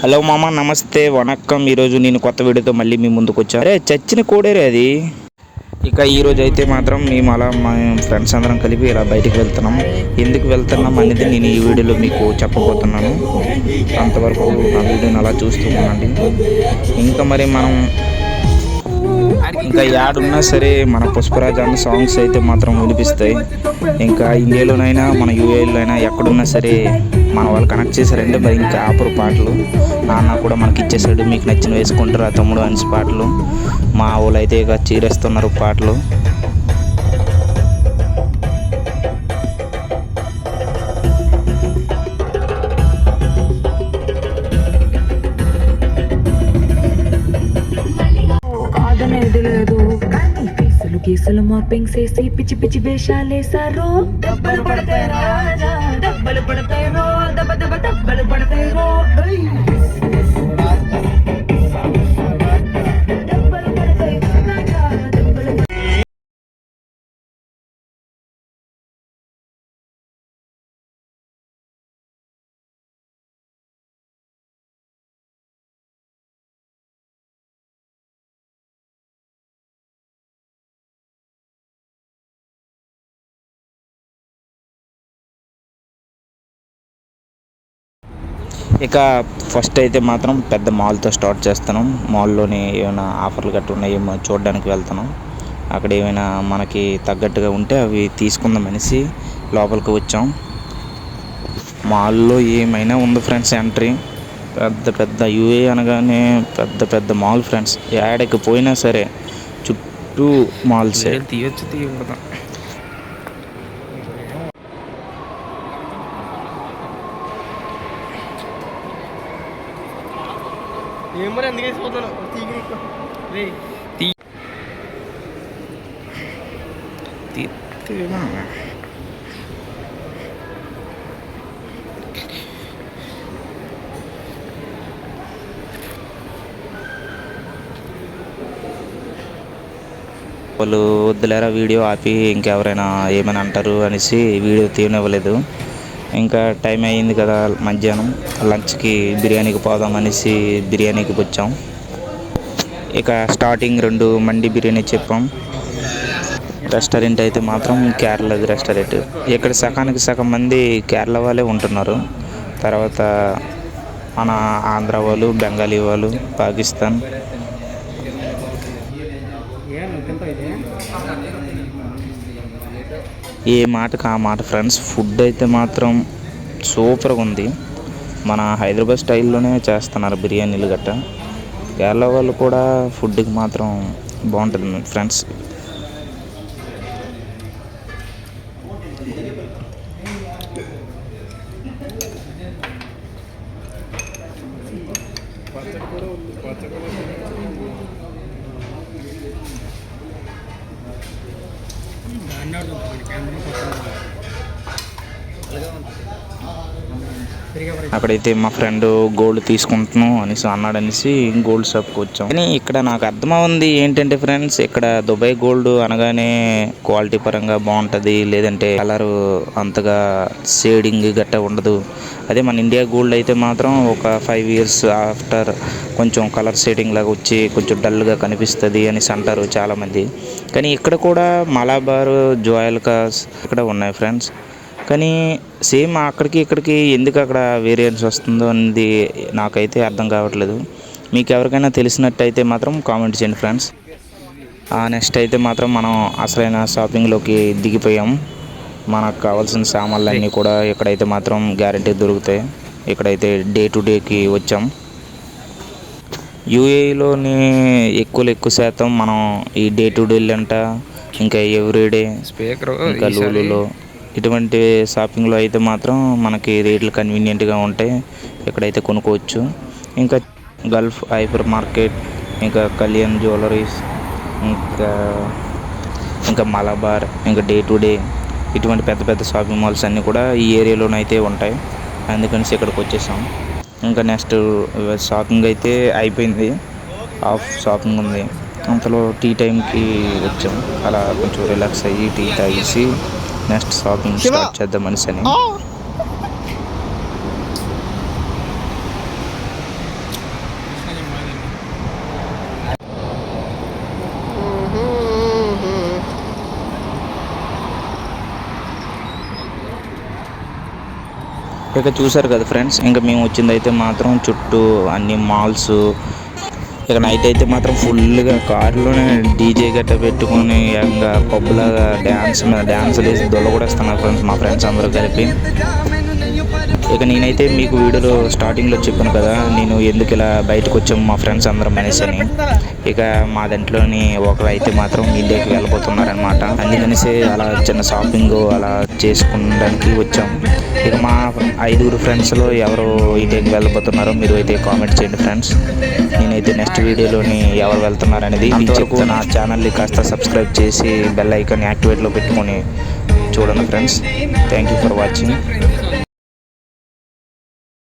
Hello మామ, నమస్తే, వణక్కం. ఈరోజు నేను కొత్త వీడియోతో మళ్ళీ మీ ముందుకు వచ్చాను. అరే చచ్చిన కోడేరే అది. ఇక ఈరోజు అయితే మాత్రం మేము అలా మా ఫ్రెండ్స్ అందరం కలిపి ఇలా బయటికి వెళ్తున్నాం. ఎందుకు వెళ్తున్నాం అనేది నేను ఈ వీడియోలో మీకు చెప్పబోతున్నాను. అంతవరకు నా వీడియోని అలా చూస్తూ ఉండండి. ఇంకా మరి మనం ఇంకా యాడున్నా సరే మన పుష్పరాజ్ అన్న సాంగ్స్ అయితే మాత్రం వినిపిస్తాయి. ఇంకా ఇండియాలోనైనా మన యూఏలో అయినా ఎక్కడున్నా సరే మన వాళ్ళు కనెక్ట్ చేశారంటే మరి ఇంకా ఆపరు పాటలు. నాన్న కూడా మనకి ఇచ్చేసాడు, మీకు నచ్చిన వేసుకుంటారు ఆ తమ్ముడు అనిసి పాటలు. మా వాళ్ళు అయితే ఇక చీరేస్తున్నారు పాటలు. కేసులు మాపింగ్ చేసి పిచ్చి పిచ్చి వేషాలేసారో దెబ్బలు పడతాయి రాజా, దెబ్బలు పడతాయి రో, దెబ్బ దెబ్బ దెబ్బలు పడతాయి రో. ఇక ఫస్ట్ అయితే మాత్రం పెద్ద మాల్తో స్టార్ట్ చేస్తున్నాం. మాల్లోని ఏమైనా ఆఫర్లు గట్టు ఉన్నాయేమో చూడడానికి వెళ్తున్నాం. అక్కడ ఏమైనా మనకి తగ్గట్టుగా ఉంటే అవి తీసుకుందామనేసి లోపలికి వచ్చాం. మాల్లో ఏమైనా ఉంది ఫ్రెండ్స్. ఎంట్రీ పెద్ద పెద్ద యూఏ అనగానే పెద్ద పెద్ద మాల్ ఫ్రెండ్స్. ఏడకి పోయినా సరే చుట్టూ మాల్సే. తీయకూడదు. వాళ్ళు వద్దులేరా వీడియో ఆపి ఇంకెవరైనా ఏమైనా అంటారు అనేసి వీడియో తీయనివ్వలేదు. ఇంకా టైం అయ్యింది కదా, మధ్యాహ్నం లంచ్కి బిర్యానీకి పోదాం అనేసి బిర్యానీకి వచ్చాం. ఇక స్టార్టింగ్ 2 మండి బిర్యానీ చెప్పాం. రెస్టారెంట్ అయితే మాత్రం కేరళది రెస్టారెంట్. ఇక్కడ సగానికి సగం మంది కేరళ వాళ్ళే ఉంటున్నారు. తర్వాత మన ఆంధ్ర వాళ్ళు, బెంగాలీ వాళ్ళు, పాకిస్తాన్. ఏ మాటకు ఆ మాట ఫ్రెండ్స్. ఫుడ్ అయితే మాత్రం సూపర్గా ఉంది. మన హైదరాబాద్ స్టైల్లోనే చేస్తున్నారు బిర్యానీలు గట్ట. కేరళ వాళ్ళు కూడా ఫుడ్కి మాత్రం బాగుంటుంది ఫ్రెండ్స్. అక్కడైతే మా ఫ్రెండ్ గోల్డ్ తీసుకుంటున్నాం అనేసి అన్నాడనేసి గోల్డ్ షాప్కి వచ్చాం. కానీ ఇక్కడ నాకు అర్థమవుంది ఏంటంటే ఫ్రెండ్స్, ఇక్కడ దుబాయ్ గోల్డ్ అనగానే క్వాలిటీ పరంగా బాగుంటుంది, లేదంటే కలర్ అంతగా షేడింగ్ గట్రా ఉండదు. అదే మన ఇండియా గోల్డ్ అయితే మాత్రం ఒక 5 years ఆఫ్టర్ కొంచెం కలర్ షేడింగ్ లాగా వచ్చి కొంచెం డల్గా కనిపిస్తుంది అనేసి అంటారు చాలామంది. కానీ ఇక్కడ కూడా మలబార్, జోయల్కాస్ ఇక్కడ ఉన్నాయి ఫ్రెండ్స్. కానీ సేమ్ అక్కడికి ఇక్కడికి ఎందుకు అక్కడ వేరియంట్స్ వస్తుందో అనేది నాకైతే అర్థం కావట్లేదు. మీకు ఎవరికైనా తెలిసినట్టయితే మాత్రం కామెంట్ చేయండి ఫ్రెండ్స్. నెక్స్ట్ అయితే మాత్రం మనం అసలైన షాపింగ్లోకి దిగిపోయాం. మనకు కావాల్సిన సామాన్లన్నీ కూడా ఇక్కడైతే మాత్రం గ్యారెంటీ దొరుకుతాయి. ఇక్కడైతే డే టు డేకి వచ్చాం. యూఏఈలోని ఎక్కువ శాతం మనం ఈ డే టు డే అంట, ఇంకా ఎవ్రీడే, ఇంకా లూలులో ఇటువంటి షాపింగ్లో అయితే మాత్రం మనకి రేట్లు కన్వీనియంట్గా ఉంటాయి. ఇక్కడైతే కొనుక్కోవచ్చు. ఇంకా గల్ఫ్ హైపర్ మార్కెట్, ఇంకా కళ్యాణ్ జ్యువెలరీస్, ఇంకా మలబార్, ఇంకా డే టు డే ఇటువంటి పెద్ద పెద్ద షాపింగ్ మాల్స్ అన్నీ కూడా ఈ ఏరియాలోనైతే ఉంటాయి. అందుకని ఇక్కడికి వచ్చేసాం. ఇంకా నెక్స్ట్ షాపింగ్ అయితే అయిపోయింది. హాఫ్ షాపింగ్ ఉంది. అంతలో టీ టైంకి వచ్చాం. అలా కొంచెం రిలాక్స్ అయ్యి టీ తాగేసి నెక్స్ట్ షాపింగ్ స్టార్ట్ చేద్దాం మనిషి అని. ఇక చూసారు కదా ఫ్రెండ్స్, ఇంకా మేము వచ్చింది అయితే మాత్రం చుట్టూ అన్ని మాల్స్. ఇక నైట్ అయితే మాత్రం ఫుల్గా కారులోనే డీజే గట్ట పెట్టుకొని ఇంకా పబ్బులాగా డ్యాన్సులు వేసి దొల్ల కూడా వస్తున్నారు ఫ్రెండ్స్, మా ఫ్రెండ్స్ అందరూ కలిపి. ఇక నేనైతే మీకు వీడియోలో స్టార్టింగ్లో చెప్పాను కదా, నేను ఎందుకు ఇలా బయటకు వచ్చాము మా ఫ్రెండ్స్ అందరం అనేసి అని. ఇక మా దాంట్లోని ఒకరు అయితే మాత్రం ఇండియాకి వెళ్ళిపోతున్నారనమాట. అందుకనేసి అలా చిన్న షాపింగ్ అలా చేసుకోవడానికి వచ్చాము. ఇక మా 5 ఫ్రెండ్స్లో ఎవరు ఇండియాకి వెళ్ళిపోతున్నారో మీరు అయితే కామెంట్ చేయండి ఫ్రెండ్స్. నేనైతే నెక్స్ట్ వీడియోలోని ఎవరు వెళ్తున్నారు అనేది అంతవరకు నా ఛానల్ని కాస్త సబ్స్క్రైబ్ చేసి బెల్ ఐకాన్ యాక్టివేట్లో పెట్టుకొని చూడండి friends. Thank you for watching.